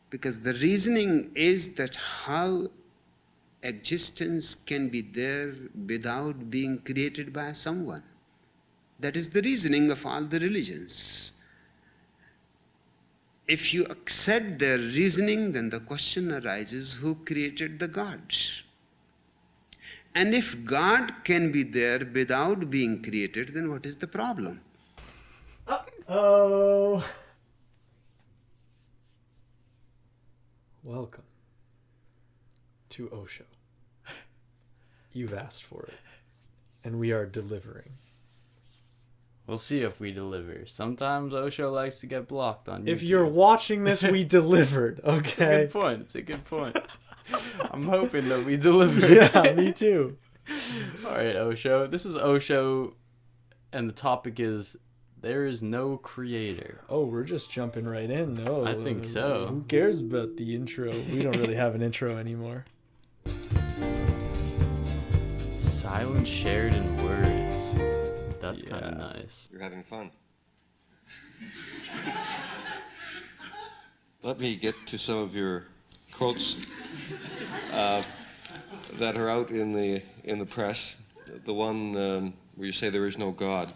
Because the reasoning is that how existence can be there without being created by someone. That is the reasoning of all the religions. If you accept their reasoning, then the question arises, who created the gods? And if God can be there without being created, then what is the problem? Oh. Welcome to Osho. You've asked for it, and we are delivering. We'll see if we deliver. Sometimes Osho likes to get blocked on YouTube. If you're watching this, we delivered, okay? It's a good point. It's a good point. I'm hoping that we deliver. Yeah, me too. All right, Osho. This is Osho, and the topic is there is no creator. Oh, we're just jumping right in. No, I think so. Who cares about the intro? We don't really have an intro anymore. Silence shared in words. That's kind of nice. You're having fun. Let me get to some of your quotes that are out in the press. The one where you say there is no God,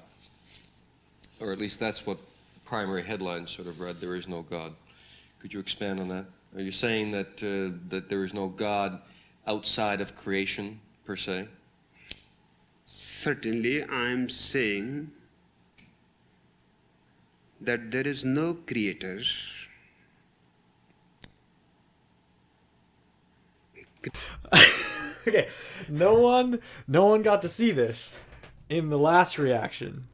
or at least that's what primary headlines sort of read. There is no God. Could you expand on that? Are you saying that that there is no God outside of creation per se? Certainly, I am saying that there is no creator. Okay, no one got to see this in the last reaction,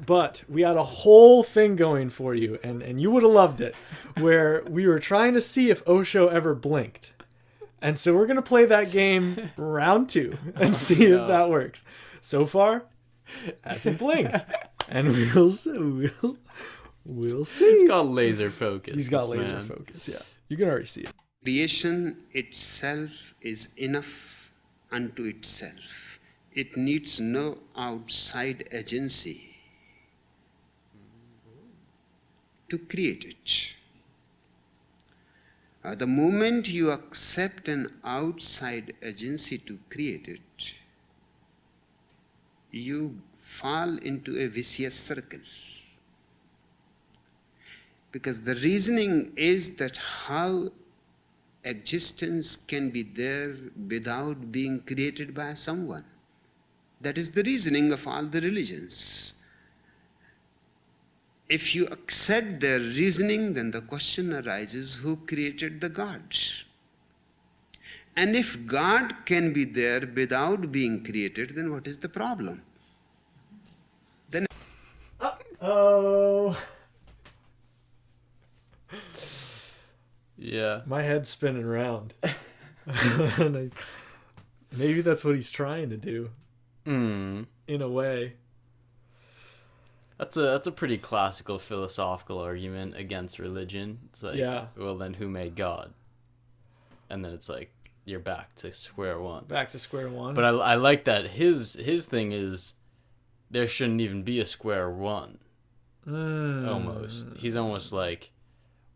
but we had a whole thing going for you, and you would have loved it, where we were trying to see if Osho ever blinked. And so we're going to play that game round 2 and see if that works. So far, hasn't blinked. And we'll see. He's got laser focus. He's got laser focus, yeah. You can already see it. Creation itself is enough unto itself. It needs no outside agency to create it. The moment you accept an outside agency to create it, you fall into a vicious circle. Because the reasoning is that how existence can be there without being created by someone. That is the reasoning of all the religions. If you accept their reasoning, then the question arises, who created the gods? And if God can be there without being created, then what is the problem? Then Oh. Yeah. My head's spinning around. And maybe that's what he's trying to do. In a way. That's a pretty classical philosophical argument against religion. It's like, well, then who made God? And then it's like, you're back to square one. Back to square one. But I like that his thing is there shouldn't even be a square one. Almost. He's almost like,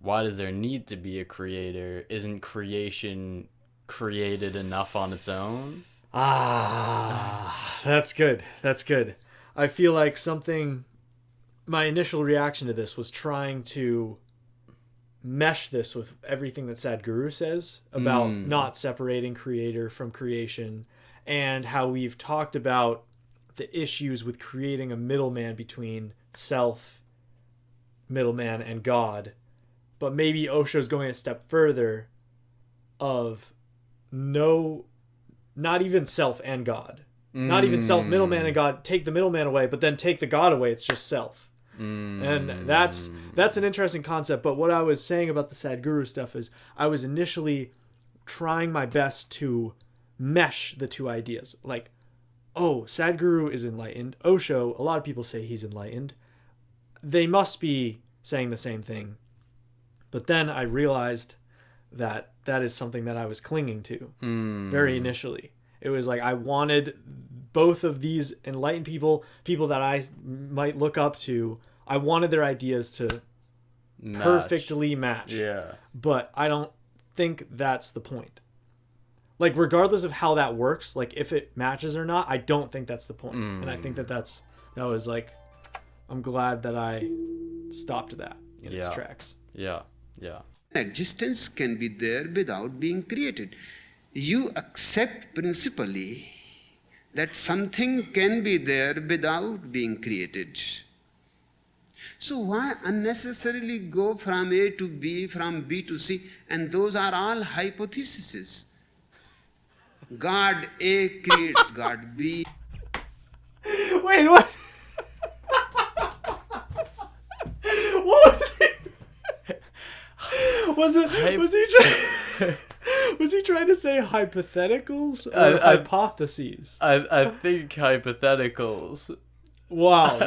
why does there need to be a creator? Isn't creation created enough on its own? That's good. That's good. I feel like my initial reaction to this was trying to mesh this with everything that Sadhguru says about not separating creator from creation, and how we've talked about the issues with creating a middleman between self, middleman, and God. But maybe Osho's going a step further of not even self and God. Not even self, middleman, and God. Take the middleman away, but then take the God away. It's just self. And that's an interesting concept. But what I was saying about the Sadhguru stuff is I was initially trying my best to mesh the two ideas. Like, oh, Sadhguru is enlightened. Osho, a lot of people say he's enlightened. They must be saying the same thing. But then I realized that is something that I was clinging to very initially. It was like I wanted both of these enlightened people that I might look up to, I wanted their ideas to perfectly match. Yeah. But I don't think that's the point. Like, regardless of how that works, like, if it matches or not, I don't think that's the point. And I think that was like, I'm glad that I stopped that in its tracks. Yeah. Yeah. Existence can be there without being created. You accept principally that something can be there without being created. So why unnecessarily go from A to B, from B to C? And those are all hypotheses. God A creates God B. Wait, what? What was he? Was he trying to say hypotheticals or hypotheses? I think hypotheticals. Wow,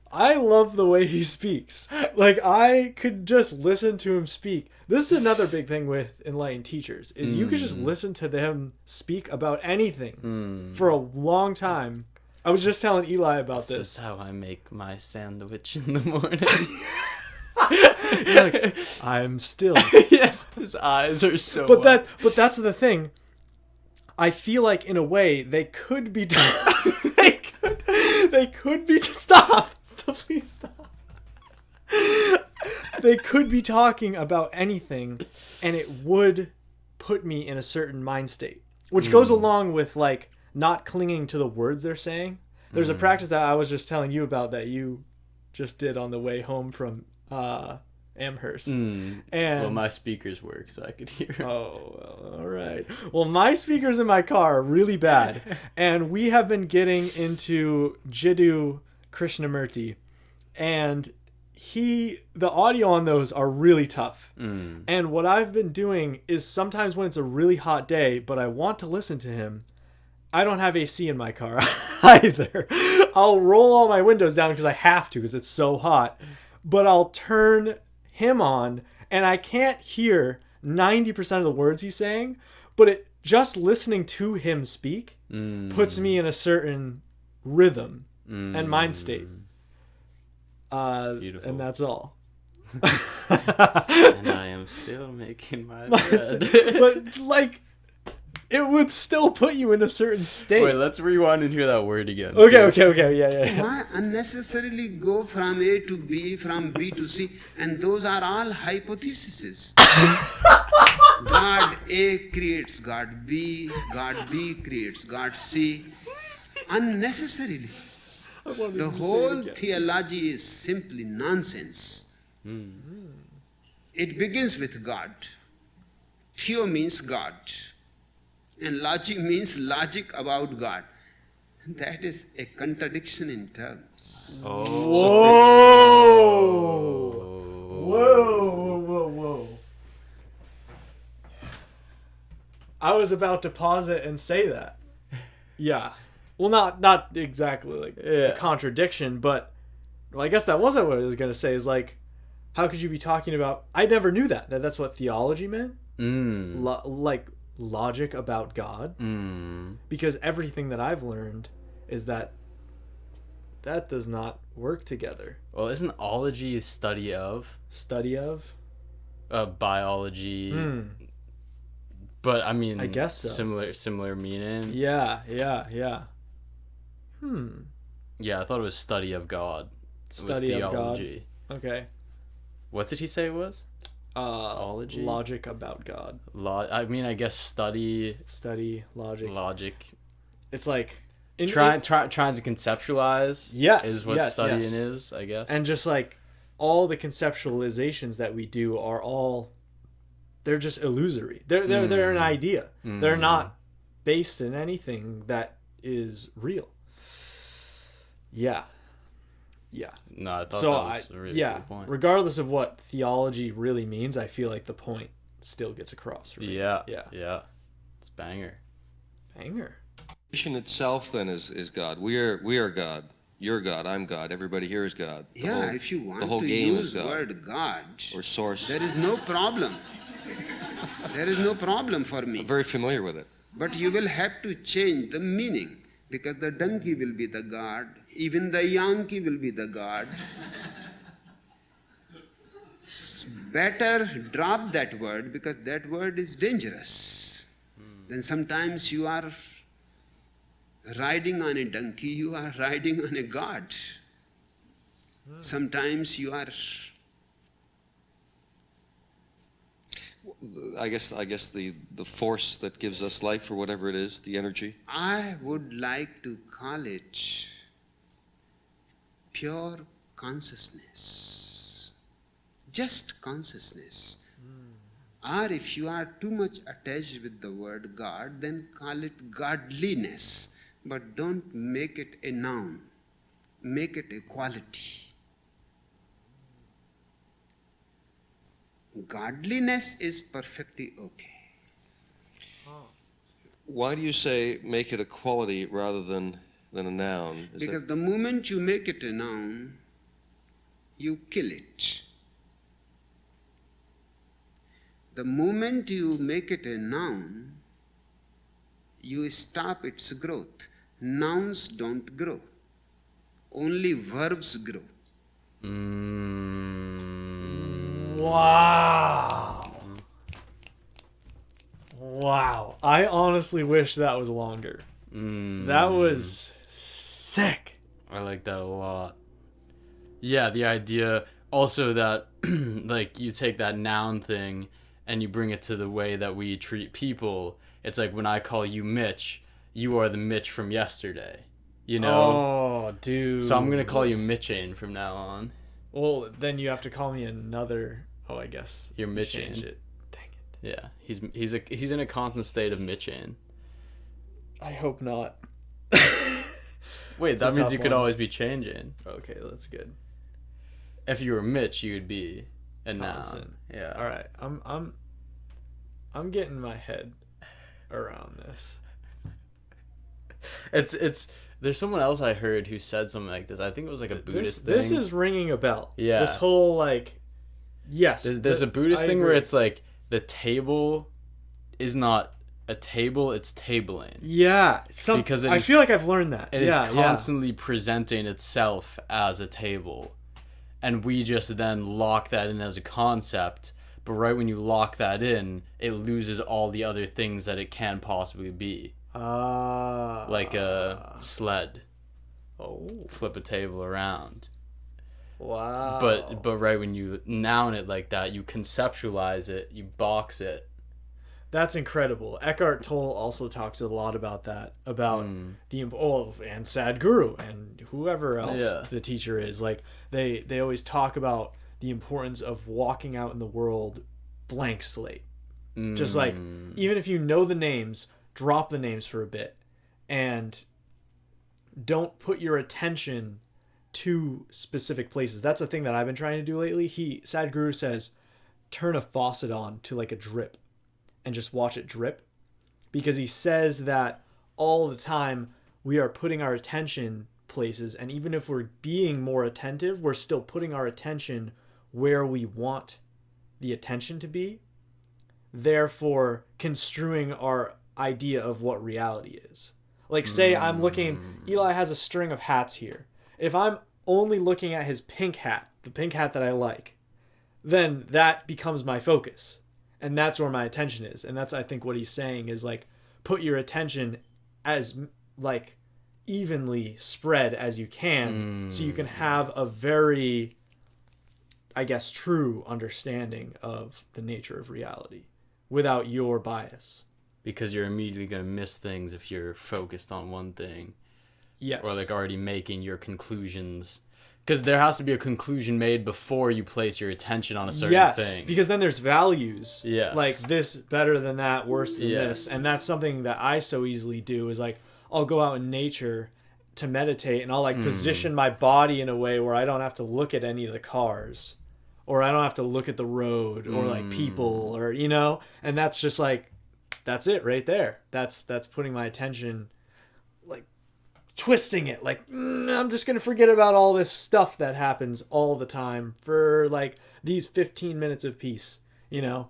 I love the way he speaks. Like, I could just listen to him speak. This is another big thing with enlightened teachers, is you could just listen to them speak about anything for a long time. I was just telling Eli about this. This is how I make my sandwich in the morning. You're like, I'm still. Yes, his eyes are so But that's the thing. I feel like, in a way, they could be they could be stop, please stop. They could be talking about anything, and it would put me in a certain mind state, which goes along with, like, not clinging to the words they're saying. There's a practice that I was just telling you about that you just did on the way home from Amherst. And well, my speakers work, so I could hear. Oh, well, all right. Well, my speakers in my car are really bad, and we have been getting into Jiddu Krishnamurti, and the audio on those are really tough. And what I've been doing is, sometimes when it's a really hot day, but I want to listen to him, I don't have AC in my car either. I'll roll all my windows down because I have to, because it's so hot. But I'll turn him on, and I can't hear 90% of the words he's saying, but just listening to him speak puts me in a certain rhythm and mind state. Beautiful. And that's all. And I am still making my bread. But, like, it would still put you in a certain state. Wait, let's rewind and hear that word again. Okay, yeah. Why unnecessarily go from A to B, from B to C? And those are all hypotheses. God A creates God B creates God C. Unnecessarily. The whole theology is simply nonsense. It begins with God. Theo means God. And logic means logic about God. That is a contradiction in terms. Whoa. I was about to pause it and say that. Yeah. Well, not exactly like a contradiction, but, well, I guess that wasn't what I was going to say, is like, how could you be talking about, I never knew that's what theology meant. Like, logic about God. Because everything that I've learned is that does not work together. Well, isn't ology study of biology? But I mean, I guess so. Similar meaning. Yeah. Yeah, I thought it was study of God. Study of God. Okay. What did he say it was? Ology? Logic about God. I mean, I guess study, logic. It's like trying to conceptualize. Yes, is what studying is, I guess. And just like all the conceptualizations that we do they're just illusory. They're an idea. They're not based in anything that is real. Yeah. No, I thought that was a really good point. Regardless of what theology really means, I feel like the point still gets across. Right? Yeah. It's banger. Creation itself then is God. We are God. You're God. I'm God. Everybody here is God. If you want the whole to game use is God. word God Or source. there is no problem. There is no problem for me. I'm very familiar with it. But you will have to change the meaning, because the donkey will be the God, even the Yankee will be the God. better drop that word because that word is dangerous. Then sometimes you are riding on a donkey, you are riding on a god. Sometimes you are. I guess the force that gives us life or whatever it is, the energy. I would like to call it pure consciousness. Just consciousness. Or if you are too much attached with the word God, then call it godliness. But don't make it a noun. Make it a quality. Godliness is perfectly okay. Why do you say make it a quality rather than a noun? Because the moment you make it a noun, you kill it. The moment you make it a noun, you stop its growth. Nouns don't grow. Only verbs grow. Wow. Wow. I honestly wish that was longer. That was sick. I like that a lot. Yeah, the idea also that like you take that noun thing and you bring it to the way that we treat people. It's like when I call you Mitch, you are the Mitch from yesterday. You know? Oh, dude. So I'm gonna call you Mitchane from now on. Well, then you have to call me another. Oh, I guess You're you Mitchane. changed it. Dang it. Yeah, he's in a constant state of Mitchane. I hope not. Wait, that a means tough you could one. always be changing. Okay, that's good. If you were Mitch, you would be a noun. Constant. Yeah. All right, I'm getting my head around this. It's there's someone else I heard who said something like this. I think it was like a Buddhist thing. This is ringing a bell. Yeah. This whole like, yes. There's a Buddhist I thing where agree. it's like the table is not a table, it's tabling. Yeah, Because it I is- feel like I've learned that. It is yeah, constantly presenting itself as a table. And we just then lock that in as a concept. But right when you lock that in, it loses all the other things that it can possibly be. Like a sled. Oh, Flip a table around. wow. But right when you noun it like that, you conceptualize it, you box it. That's incredible. Eckhart Tolle also talks a lot about that, about and Sadhguru and whoever else Yeah. the teacher is. Like they always talk about the importance of walking out in the world blank slate. Just like even if you know the names, drop the names for a bit and don't put your attention to specific places. That's a thing that I've been trying to do lately. Sadhguru says turn a faucet on to like a drip and just watch it drip, because he says that all the time we are putting our attention places, and even if we're being more attentive, we're still putting our attention where we want the attention to be, therefore construing our idea of what reality is. Like say I'm looking, Eli has a string of hats here. If I'm only looking at his pink hat, the pink hat that I like, then that becomes my focus. And that's where my attention is. And that's, I think, what he's saying is like, put your attention as like evenly spread as you can, so you can have a very, I guess, true understanding of the nature of reality without your bias. Because you're immediately going to miss things if you're focused on one thing. Yes. Or like already making your conclusions. Because there has to be a conclusion made before you place your attention on a certain thing. Because then there's values. Yes. Like this better than that, worse than Yes. this. And that's something that I so easily do is like, I'll go out in nature to meditate and I'll like position my body in a way where I don't have to look at any of the cars, or I don't have to look at the road or like people, or, you know, and that's just like, that's it right there. That's putting my attention, like twisting it, like I'm just gonna forget about all this stuff that happens all the time for like these 15 minutes of peace, you know.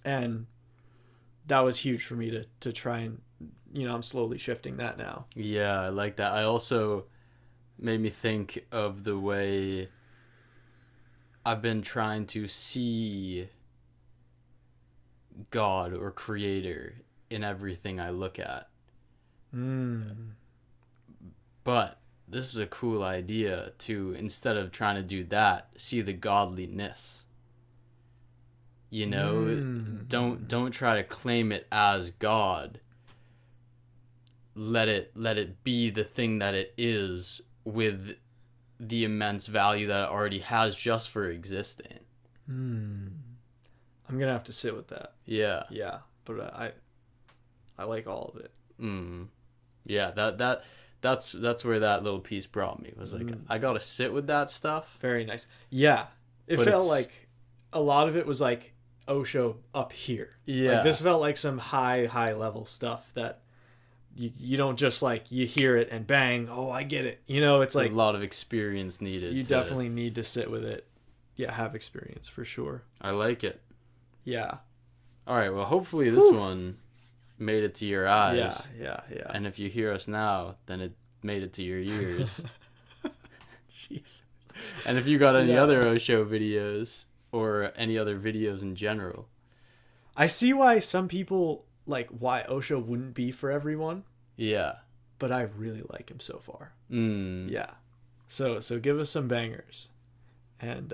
And that was huge for me to try and, you know, I'm slowly shifting that now. Yeah, I like that. I also made me think of the way I've been trying to see God or creator in everything I look at. But this is a cool idea to, instead of trying to do that, see the godliness. You know, don't try to claim it as God. Let it be the thing that it is, with the immense value that it already has just for existing. I'm gonna have to sit with that. Yeah. Yeah, but I like all of it. Yeah, that's where that little piece brought me. It was like, I gotta sit with that stuff. Very nice. Yeah, it But felt it's- like a lot of it was like Osho up here. Yeah. Like, this felt like some high level stuff that you don't just like, you hear it and bang, oh, I get it. You know, it's like a lot of experience needed. you definitely need to sit with it. Yeah, have experience for sure. I like it. Yeah. All right, well, hopefully this one made it to your eyes. Yeah. And if you hear us now, then it made it to your ears. Jeez. And if you got any Yeah. other Osho videos or any other videos in general. I see why some people, like, why Osho wouldn't be for everyone, Yeah. but I really like him so far. Mm. Yeah. So give us some bangers, and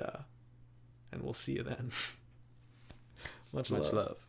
we'll see you then. Much love.